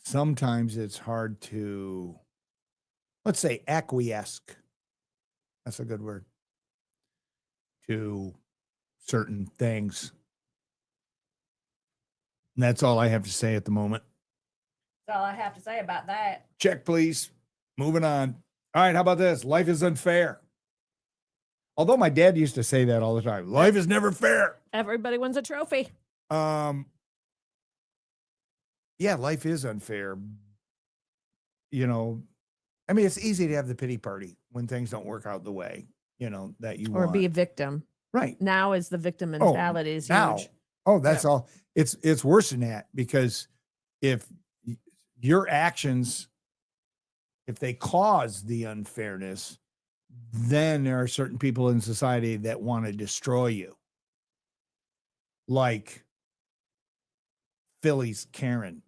Speaker 1: sometimes it's hard to, let's say, acquiesce. That's a good word. To certain things. And that's all I have to say at the moment.
Speaker 2: That's all I have to say about that.
Speaker 1: Check, please. Moving on. All right, how about this? Life is unfair. Although my dad used to say that all the time. Life is never fair.
Speaker 2: Everybody wins a trophy.
Speaker 1: Yeah, life is unfair. You know, I mean, it's easy to have the pity party when things don't work out the way, you know, that you
Speaker 2: Or
Speaker 1: want.
Speaker 2: be a victim.
Speaker 1: Right.
Speaker 2: Now is the victim mentality is
Speaker 1: now.
Speaker 2: huge.
Speaker 1: Oh, that's all. It's worse than that, because if your actions, if they cause the unfairness, then there are certain people in society that want to destroy you. Like Philly's Karen.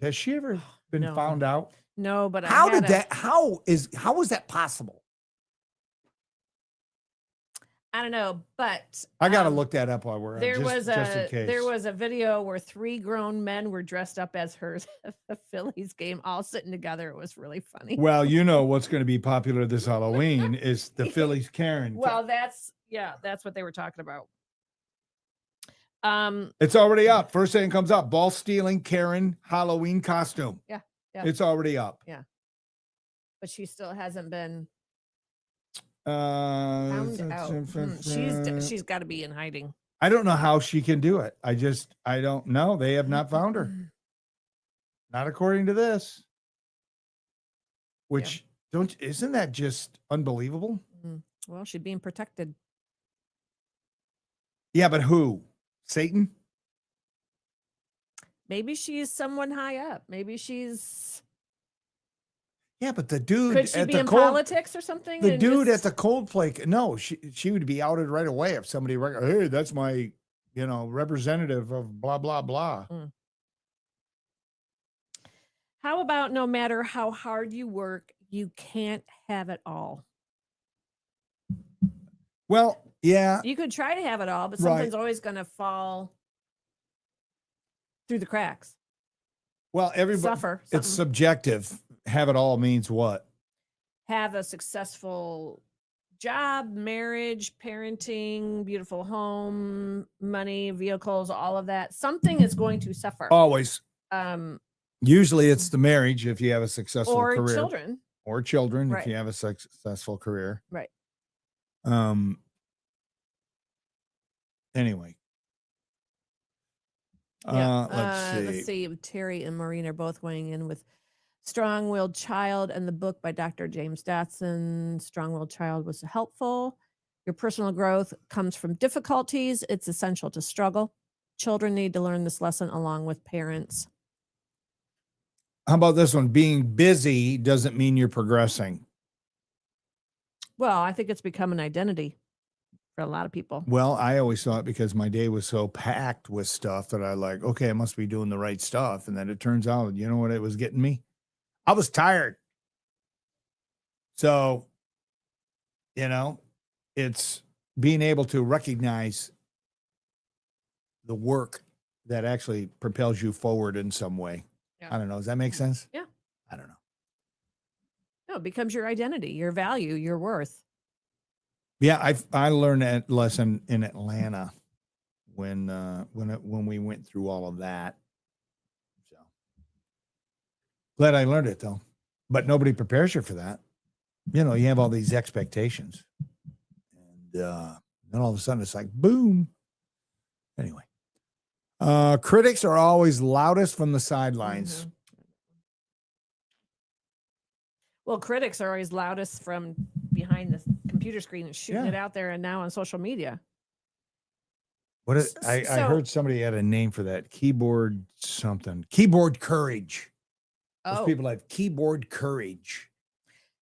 Speaker 1: Has she ever been
Speaker 2: No.
Speaker 1: found out?
Speaker 2: No, but
Speaker 1: How
Speaker 2: I had
Speaker 1: did that, how is that possible?
Speaker 2: I don't know, but
Speaker 1: I got to look that up while we're on,
Speaker 2: there
Speaker 1: just in case.
Speaker 2: there was a video where 3 grown men were dressed up as her at the Phillies game, all sitting together. It was really funny.
Speaker 1: Well, you know what's going to be popular this Halloween is the Phillies Karen.
Speaker 2: Well, that's what they were talking about.
Speaker 1: It's already up. First thing comes up: ball stealing Karen Halloween costume.
Speaker 2: Yeah.
Speaker 1: It's already up.
Speaker 2: Yeah, but she still hasn't been
Speaker 1: Found
Speaker 2: found out. She's got to be in hiding.
Speaker 1: I don't know how she can do it. I don't know. They have not found her. Not according to this. Which isn't that just unbelievable?
Speaker 2: Well, she's being protected.
Speaker 1: Yeah, but who? Satan?
Speaker 2: Maybe she's someone high up. Maybe she's.
Speaker 1: Yeah, but the dude
Speaker 2: Could she
Speaker 1: at
Speaker 2: be
Speaker 1: the
Speaker 2: in politics or something?
Speaker 1: The
Speaker 2: and
Speaker 1: dude
Speaker 2: just-
Speaker 1: at the Coldplay. No, she would be outed right away if somebody. Hey, that's my, representative of blah blah blah.
Speaker 2: How about no matter how hard you work, you can't have it all.
Speaker 1: Well, yeah.
Speaker 2: You could try to have it all, but
Speaker 1: Right.
Speaker 2: something's always going to fall through the cracks.
Speaker 1: Well, everybody.
Speaker 2: Suffer.
Speaker 1: It's
Speaker 2: something.
Speaker 1: subjective. Have it all means what?
Speaker 2: Have a successful job, marriage, parenting, beautiful home, money, vehicles, all of that. Something is going to suffer.
Speaker 1: Always. Usually it's the marriage if you have a successful
Speaker 2: or
Speaker 1: career.
Speaker 2: children.
Speaker 1: Or children
Speaker 2: Right.
Speaker 1: if you have a successful career.
Speaker 2: Right.
Speaker 1: Anyway.
Speaker 2: Yeah.
Speaker 1: Let's see.
Speaker 2: Terry and Maureen are both weighing in with Strong-Willed Child and the book by Dr. James Dotson. Strong-Willed Child was helpful. Your personal growth comes from difficulties. It's essential to struggle. Children need to learn this lesson along with parents.
Speaker 1: How about this one? Being busy doesn't mean you're progressing.
Speaker 2: Well, I think it's become an identity for a lot of people.
Speaker 1: Well, I always thought because my day was so packed with stuff that I okay, I must be doing the right stuff. And then it turns out, you know what it was getting me? I was tired. So, it's being able to recognize the work that actually propels you forward in some way.
Speaker 2: Yeah.
Speaker 1: I don't know. Does that make sense?
Speaker 2: Yeah.
Speaker 1: I don't know.
Speaker 2: No, it becomes your identity, your value, your worth.
Speaker 1: Yeah, I learned that lesson in Atlanta when we went through all of that. So glad I learned it though. But nobody prepares you for that. You have all these expectations, and then all of a sudden it's like boom. Anyway, critics are always loudest from the sidelines.
Speaker 2: Mhm. Well, critics are always loudest from behind the computer screen and shooting it out there and now on social media.
Speaker 1: What is, I heard somebody had a name for that. Keyboard something. Keyboard courage. Those people have keyboard courage.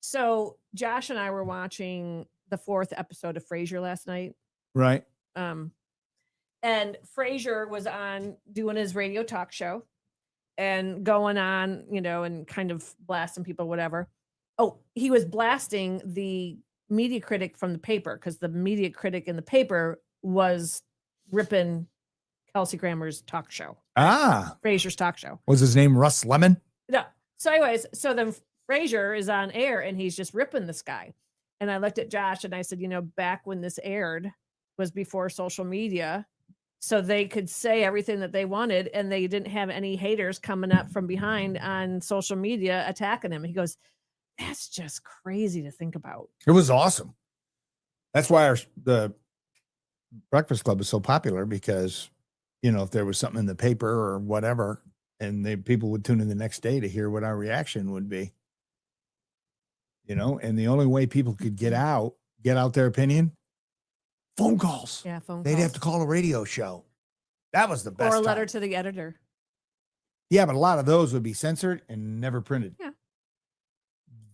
Speaker 2: So Josh and I were watching the 4th episode of Frasier last night.
Speaker 1: Right.
Speaker 2: And Frasier was on doing his radio talk show and going on, and kind of blasting people, whatever. Oh, he was blasting the media critic from the paper because the media critic in the paper was ripping Kelsey Grammer's talk show. Frasier's talk show.
Speaker 1: Was his name Russ Lemon?
Speaker 2: No. So anyways, so then Frasier is on air and he's just ripping this guy. And I looked at Josh and I said, back when this aired was before social media. So they could say everything that they wanted and they didn't have any haters coming up from behind on social media attacking him. He goes, that's just crazy to think about.
Speaker 1: It was awesome. That's why the Breakfast Club is so popular because, if there was something in the paper or whatever, and people would tune in the next day to hear what our reaction would be. And the only way people could get out their opinion, phone calls.
Speaker 2: Yeah, phone calls.
Speaker 1: They'd have to call a radio show. That was the best.
Speaker 2: Or a letter
Speaker 1: time.
Speaker 2: to the editor.
Speaker 1: Yeah, but a lot of those would be censored and never printed.
Speaker 2: Yeah.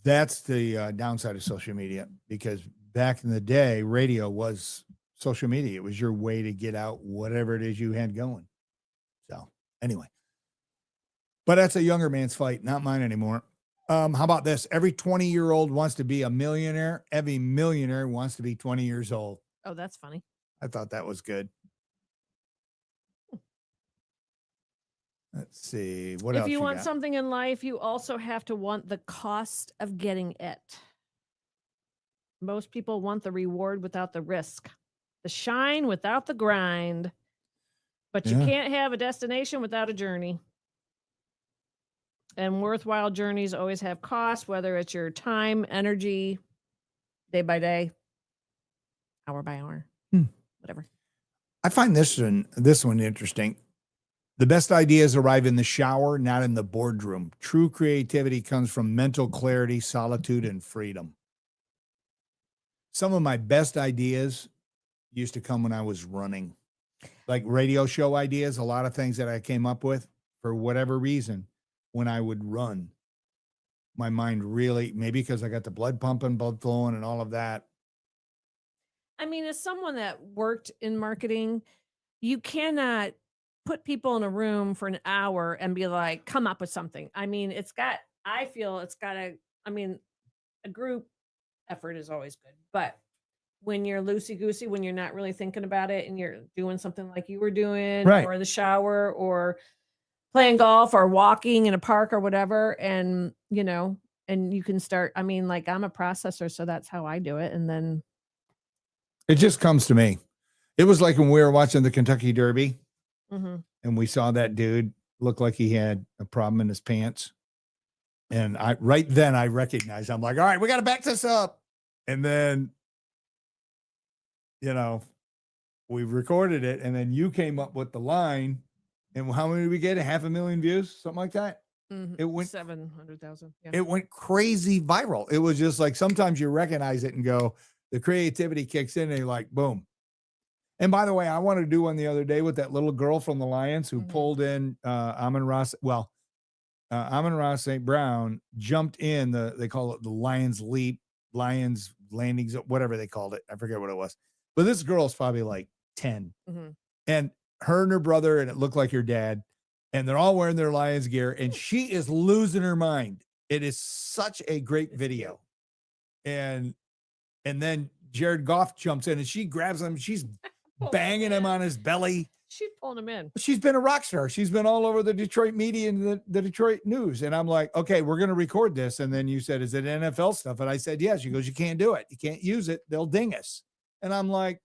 Speaker 1: That's the downside of social media because back in the day, radio was social media. It was your way to get out whatever it is you had going. So anyway, but that's a younger man's fight, not mine anymore. How about this? Every 20-year-old wants to be a millionaire. Every millionaire wants to be 20 years old.
Speaker 2: Oh, that's funny.
Speaker 1: I thought that was good. Let's see. What
Speaker 2: If
Speaker 1: else
Speaker 2: you want
Speaker 1: got?
Speaker 2: something in life, you also have to want the cost of getting it. Most people want the reward without the risk, the shine without the grind. But you
Speaker 1: Yeah.
Speaker 2: can't have a destination without a journey. And worthwhile journeys always have costs, whether it's your time, energy, day by day, hour by hour, whatever.
Speaker 1: I find this one interesting. The best ideas arrive in the shower, not in the boardroom. True creativity comes from mental clarity, solitude, and freedom. Some of my best ideas used to come when I was running, like radio show ideas. A lot of things that I came up with for whatever reason when I would run. My mind really, maybe because I got the blood pumping, blood flowing, and all of that.
Speaker 2: I mean, as someone that worked in marketing, you cannot put people in a room for an hour and be like, come up with something. I mean, I feel it's got a group effort is always good. But when you're loosey goosey, when you're not really thinking about it and you're doing something like you were doing,
Speaker 1: Right.
Speaker 2: or in the shower, or playing golf, or walking in a park or whatever, and and you can start. I mean, like, I'm a processor, so that's how I do it. And then
Speaker 1: It just comes to me. It was like when we were watching the Kentucky Derby
Speaker 2: mhm.
Speaker 1: and we saw that dude look like he had a problem in his pants. And right then I recognized, I'm like, all right, we got to back this up. And then, we recorded it. And then you came up with the line. And how many did we get? 500,000 views, something like that. It went
Speaker 2: 700,000. Yeah.
Speaker 1: It went crazy viral. It was just like, sometimes you recognize it and go, the creativity kicks in and you're like, boom. And by the way, I wanted to do one the other day with that little girl from the Lions who pulled in Amon-Ra. Well, Amon-Ra St. Brown jumped in they call it the Lions Leap, Lions Landings, whatever they called it. I forget what it was. But this girl's probably like 10. And her and her brother, and it looked like her dad, and they're all wearing their Lions gear, and she is losing her mind. It is such a great video. And then Jared Goff jumps in and she grabs him. She's banging him on his belly.
Speaker 2: She's pulling him in.
Speaker 1: She's been a rock star. She's been all over the Detroit media and the Detroit news. And I'm like, okay, we're going to record this. And then you said, is it NFL stuff? And I said, yes. She goes, you can't do it. You can't use it. They'll ding us. And I'm like,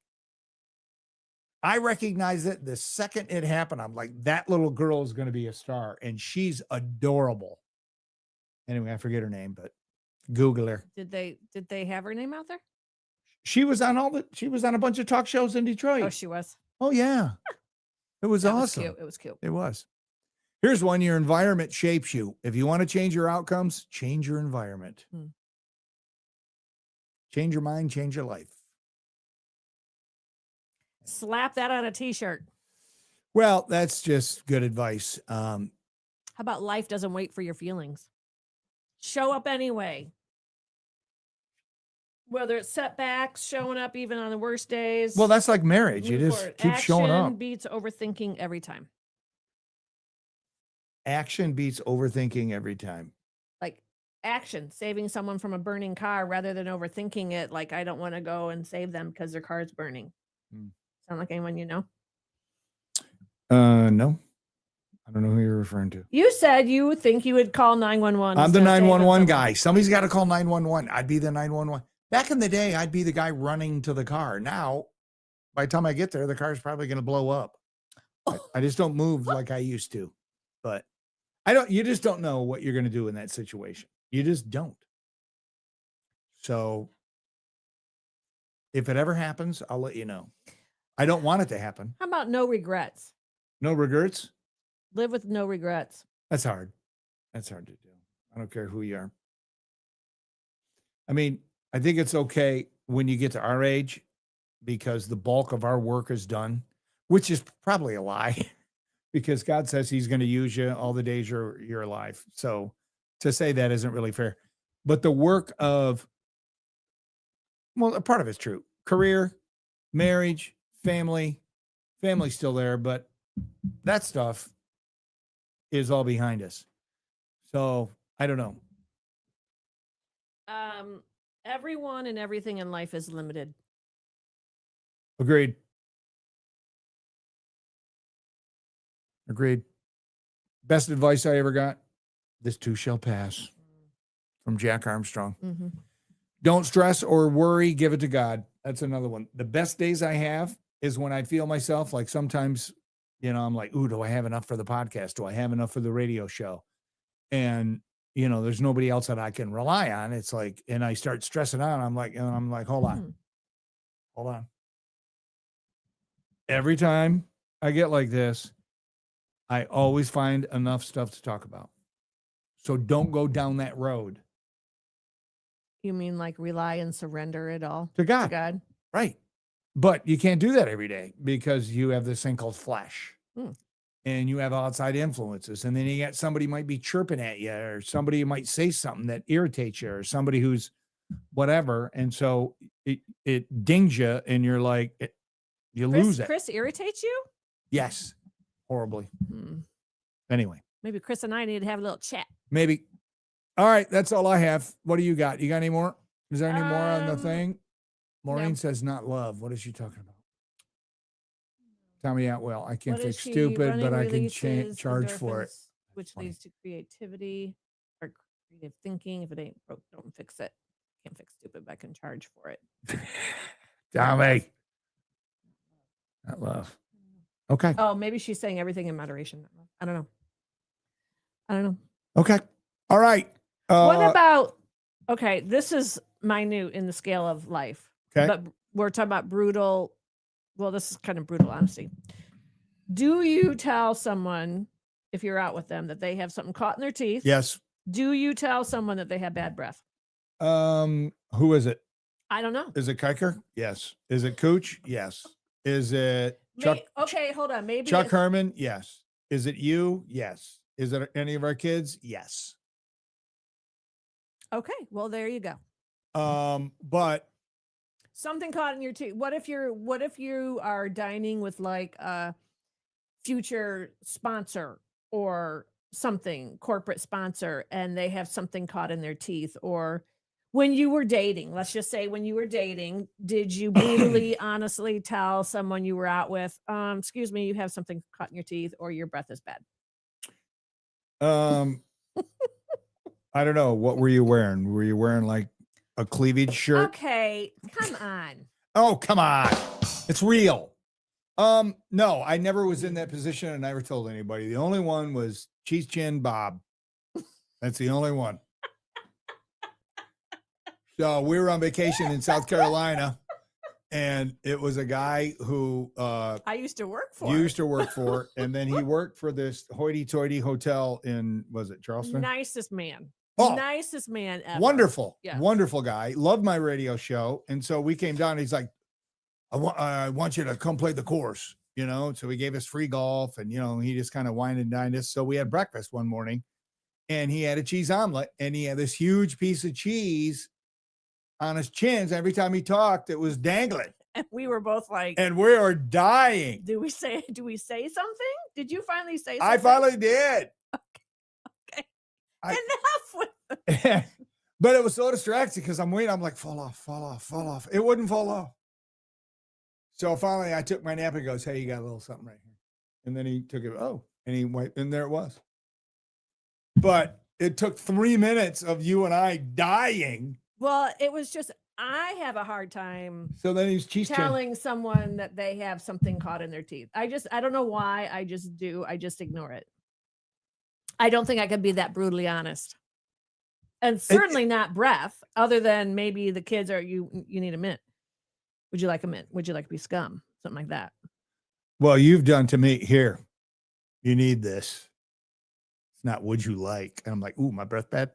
Speaker 1: I recognize it the second it happened. I'm like, that little girl is going to be a star. And she's adorable. Anyway, I forget her name, but Google her.
Speaker 2: Did they have her name out there?
Speaker 1: She was on a bunch of talk shows in Detroit.
Speaker 2: Oh, she was.
Speaker 1: Oh yeah. It was awesome.
Speaker 2: Cute. It was cute.
Speaker 1: It was. Here's one. Your environment shapes you. If you want to change your outcomes, change your environment. Change your mind, change your life.
Speaker 2: Slap that on a t-shirt.
Speaker 1: Well, that's just good advice.
Speaker 2: How about life doesn't wait for your feelings? Show up anyway. Whether it's setbacks, showing up even on the worst days.
Speaker 1: Well, that's like marriage. You
Speaker 2: move
Speaker 1: just
Speaker 2: forward.
Speaker 1: keep showing
Speaker 2: Action
Speaker 1: up.
Speaker 2: beats overthinking every time.
Speaker 1: Action beats overthinking every time.
Speaker 2: Like action, saving someone from a burning car rather than overthinking it. Like, I don't want to go and save them because their car is burning. Sound like anyone you know?
Speaker 1: No. I don't know who you're referring to.
Speaker 2: You said you think you would call 911.
Speaker 1: I'm the
Speaker 2: instead of saving
Speaker 1: 911
Speaker 2: someone.
Speaker 1: guy. Somebody's got to call 911. I'd be the 911. Back in the day, I'd be the guy running to the car. Now, by the time I get there, the car's probably going to blow up. I just don't move like I used to. But you just don't know what you're going to do in that situation. You just don't. So if it ever happens, I'll let you know. I don't want it to happen.
Speaker 2: How about no regrets?
Speaker 1: No regrets?
Speaker 2: Live with no regrets.
Speaker 1: That's hard. That's hard to do. I don't care who you are. I mean, I think it's okay when you get to our age because the bulk of our work is done, which is probably a lie because God says he's going to use you all the days you're alive. So to say that isn't really fair. But the work of, well, a part of it's true. Career, marriage, family's still there, but that stuff is all behind us. So I don't know.
Speaker 2: Everyone and everything in life is limited.
Speaker 1: Agreed. Agreed. Best advice I ever got. This too shall pass. From Jack Armstrong.
Speaker 2: Mm-hmm.
Speaker 1: Don't stress or worry. Give it to God. That's another one. The best days I have is when I feel myself like sometimes, I'm like, ooh, do I have enough for the podcast? Do I have enough for the radio show? And, there's nobody else that I can rely on. It's like, and I start stressing out. I'm like, hold on. Every time I get like this, I always find enough stuff to talk about. So don't go down that road.
Speaker 2: You mean like rely and surrender it all
Speaker 1: To God.
Speaker 2: To God.
Speaker 1: Right. But you can't do that every day because you have this thing called flesh. And you have outside influences. And then you got somebody might be chirping at you, or somebody might say something that irritates you, or somebody who's whatever. And so it dings you and you're like, lose it.
Speaker 2: Chris irritates you?
Speaker 1: Yes. Horribly. Anyway.
Speaker 2: Maybe Chris and I need to have a little chat.
Speaker 1: Maybe. All right. That's all I have. What do you got? You got any more? Is there any more on the thing? Maureen says not love. What is she talking about? Tell me out. Well, I can't
Speaker 2: What
Speaker 1: fix
Speaker 2: is she?
Speaker 1: stupid,
Speaker 2: Running
Speaker 1: but I can
Speaker 2: releases
Speaker 1: charge for it.
Speaker 2: endorphins, which leads to creativity or creative thinking. If it ain't broke, don't fix it. Can't fix stupid, but I can charge for it.
Speaker 1: Tommy. Not love. Okay.
Speaker 2: Oh, maybe she's saying everything in moderation. I don't know.
Speaker 1: Okay. All right.
Speaker 2: What about, okay, this is minute in the scale of life.
Speaker 1: Okay.
Speaker 2: But we're talking about brutal. Well, this is kind of brutal honesty. Do you tell someone, if you're out with them, that they have something caught in their teeth?
Speaker 1: Yes.
Speaker 2: Do you tell someone that they have bad breath?
Speaker 1: Who is it?
Speaker 2: I don't know.
Speaker 1: Is it Kiker? Yes. Is it Cooch? Yes. Is it Chuck?
Speaker 2: Okay, hold on. Maybe
Speaker 1: Chuck Herman? Yes. Is it you? Yes. Is it any of our kids? Yes.
Speaker 2: Okay, well, there you go.
Speaker 1: But
Speaker 2: Something caught in your teeth. What if you are dining with like a future sponsor or something, corporate sponsor, and they have something caught in their teeth? Or when you were dating, let's just say when you were dating, did you brutally, honestly tell someone you were out with, excuse me, you have something caught in your teeth or your breath is bad?
Speaker 1: I don't know. What were you wearing? Were you wearing like a cleavage shirt?
Speaker 2: Okay, come on.
Speaker 1: Oh, come on. It's real. No, I never was in that position and never told anybody. The only one was Cheese Chin Bob. That's the only one. So we were on vacation in South Carolina, and it was a guy who
Speaker 2: I used to work for.
Speaker 1: you used to work for, and then he worked for this hoity-toity hotel in, was it Charleston?
Speaker 2: Nicest man.
Speaker 1: Oh,
Speaker 2: Nicest man ever.
Speaker 1: wonderful,
Speaker 2: Yes.
Speaker 1: wonderful guy. Loved my radio show, and so we came down. And he's like, I want you to come play the course, So he gave us free golf, and he just kind of wined and dined us. So we had breakfast one morning, and he had a cheese omelet, and he had this huge piece of cheese on his chins. Every time he talked, it was dangling.
Speaker 2: And we were both like,
Speaker 1: And we are dying.
Speaker 2: do we say something? Did you finally say something?
Speaker 1: I finally did.
Speaker 2: Okay.
Speaker 1: I-
Speaker 2: Enough with it.
Speaker 1: But it was so distracting because I'm waiting. I'm like, fall off. It wouldn't fall off. So finally I took my nap and goes, hey, you got a little something right here. And then he took it. Oh, and he wiped, and there it was. But it took 3 minutes of you and I dying.
Speaker 2: Well, it was just, I have a hard time
Speaker 1: So then he's cheese chin.
Speaker 2: telling someone that they have something caught in their teeth. I don't know why. I just do. I just ignore it. I don't think I could be that brutally honest. And certainly not breath, other than maybe the kids are, you need a mint. Would you like a mint? Would you like to be scum? Something like that.
Speaker 1: Well, you've done to me here. You need this. It's not, would you like? And I'm like, ooh, my breath bad.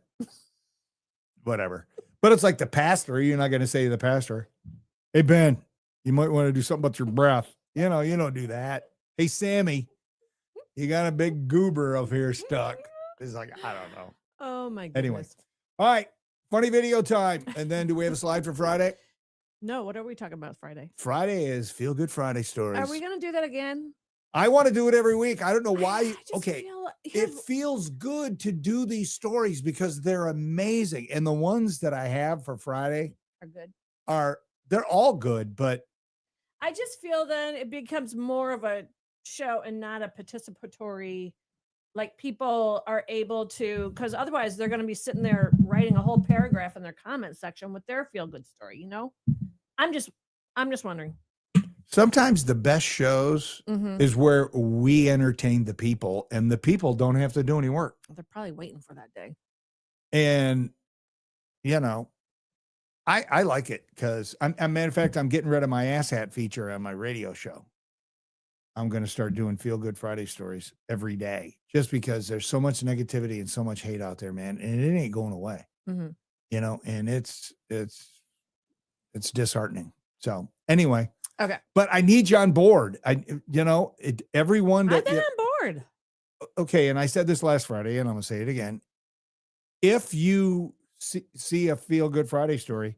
Speaker 1: Whatever. But it's like the pastor. You're not going to say to the pastor, hey, Ben, you might want to do something about your breath. You don't do that. Hey, Sammy, you got a big goober up here stuck. It's like, I don't know.
Speaker 2: Oh my goodness.
Speaker 1: Anyway. All right. Funny video time. And then do we have a slide for Friday?
Speaker 2: No, what are we talking about Friday?
Speaker 1: Friday is Feel Good Friday stories.
Speaker 2: Are we going to do that again?
Speaker 1: I want to do it every week. I don't know why.
Speaker 2: I just
Speaker 1: Okay.
Speaker 2: feel-
Speaker 1: It feels good to do these stories because they're amazing. And the ones that I have for Friday
Speaker 2: are good.
Speaker 1: they're all good, but
Speaker 2: I just feel then it becomes more of a show and not a participatory. Like people are able to, because otherwise they're going to be sitting there writing a whole paragraph in their comment section with their feel good story. You know, I'm just wondering.
Speaker 1: Sometimes the best shows is where we entertain the people, and the people don't have to do any work.
Speaker 2: They're probably waiting for that day.
Speaker 1: And you know, I like it because matter of fact, I'm getting rid of my asshat feature on my radio show. I'm going to start doing Feel Good Friday stories every day just because there's so much negativity and so much hate out there, man. And it ain't going away, you know, and it's disheartening. So anyway,
Speaker 2: Okay.
Speaker 1: but I need you on board. Everyone
Speaker 2: I've
Speaker 1: that,
Speaker 2: been on board.
Speaker 1: okay. And I said this last Friday and I'm going to say it again. If you see a Feel Good Friday story,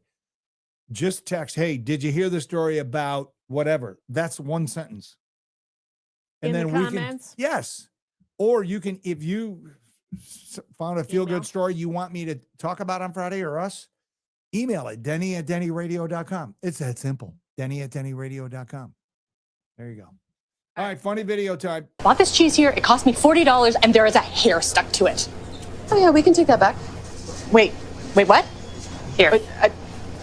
Speaker 1: just text, hey, did you hear the story about whatever? That's one sentence. And
Speaker 2: In
Speaker 1: then
Speaker 2: the
Speaker 1: we
Speaker 2: comments?
Speaker 1: can, yes. Or you can, if you found a feel
Speaker 2: Email.
Speaker 1: good story you want me to talk about on Friday or us, email it, Denny@DennyRadio.com. It's that simple. Denny@DennyRadio.com. There you go. All right, funny video time.
Speaker 8: Bought this cheese here. It cost me $40 and there is a hair stuck to it.
Speaker 9: Oh yeah, we can take that back.
Speaker 8: Wait, what?
Speaker 9: Here.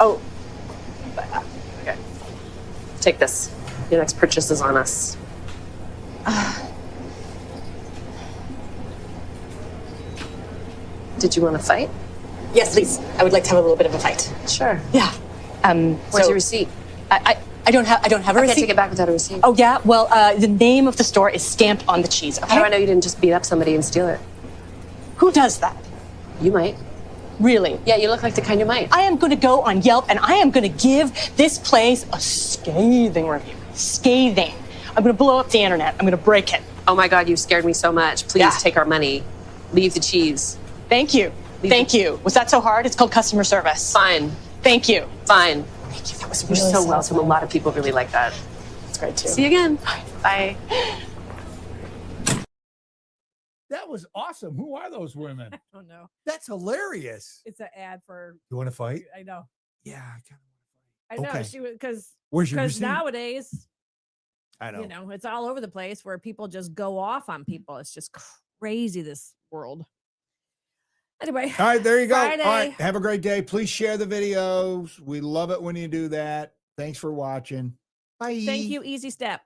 Speaker 9: Okay. Take this. Your next purchase is on us. Did you want to fight?
Speaker 8: Yes, please. I would like to have a little bit of a fight.
Speaker 9: Sure.
Speaker 8: Yeah.
Speaker 9: Where's your receipt?
Speaker 8: I don't have a
Speaker 9: I can't
Speaker 8: receipt.
Speaker 9: take it back without a receipt.
Speaker 8: Oh yeah. Well, the name of the store is stamped on the cheese. Okay.
Speaker 9: How do I know you didn't just beat up somebody and steal it?
Speaker 8: Who does that?
Speaker 9: You might.
Speaker 8: Really?
Speaker 9: Yeah, you look like the kind who might.
Speaker 8: I am going to go on Yelp and I am going to give this place a scathing review. Scathing. I'm going to blow up the internet. I'm going to break it.
Speaker 9: Oh my God, you scared me so much. Please
Speaker 8: Yeah.
Speaker 9: take our money. Leave the cheese.
Speaker 8: Thank you. Thank you. Was that so hard? It's called customer service.
Speaker 9: Fine.
Speaker 8: Thank you.
Speaker 9: Fine.
Speaker 8: Thank you. That was
Speaker 9: You're
Speaker 8: really
Speaker 9: so welcome. A lot of people really like that.
Speaker 8: That's great too.
Speaker 9: See you again. Bye.
Speaker 1: That was awesome. Who are those women?
Speaker 2: I don't know.
Speaker 1: That's hilarious.
Speaker 2: It's an ad for.
Speaker 1: You want to fight?
Speaker 2: I know.
Speaker 1: Yeah.
Speaker 2: I know.
Speaker 1: Okay.
Speaker 2: She was because
Speaker 1: Where's your receipt?
Speaker 2: nowadays,
Speaker 1: I know.
Speaker 2: you know, it's all over the place where people just go off on people. It's just crazy, this world. Anyway.
Speaker 1: All right, there you go.
Speaker 2: Friday.
Speaker 1: All right, have a great day. Please share the videos. We love it when you do that. Thanks for watching. Bye.
Speaker 2: Thank you. Easy Step.